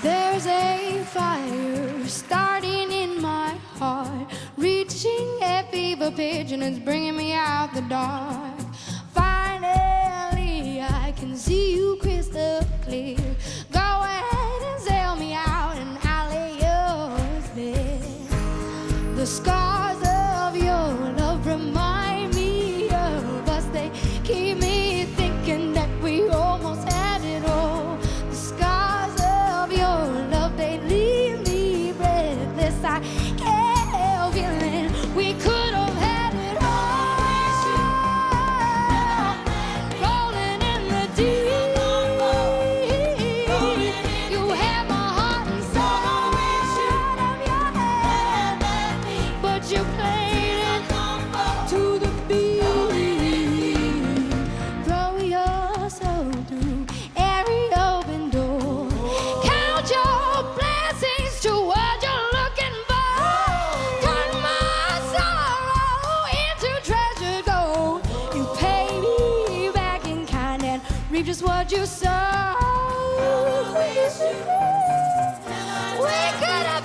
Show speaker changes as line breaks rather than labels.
There's a fire starting in my heart, reaching a fever pitch, and it's bringing me out the dark. Finally, I can see you crystal clear. Go ahead and sail me out, and I'll lay yours bare. The scars of your love remind me of us. They keep me thinking that we almost had it all. The scars of your love, they leave me breathless. I can't help feeling we could have had it all. Rolling in the deep, you have my heart inside of your hand, but you played it to the beat. Throw your soul through every open door. Count your blessings toward you're looking for. Turn my sorrow into treasure gold. You pay me back in kind and reap just what you sow. We could have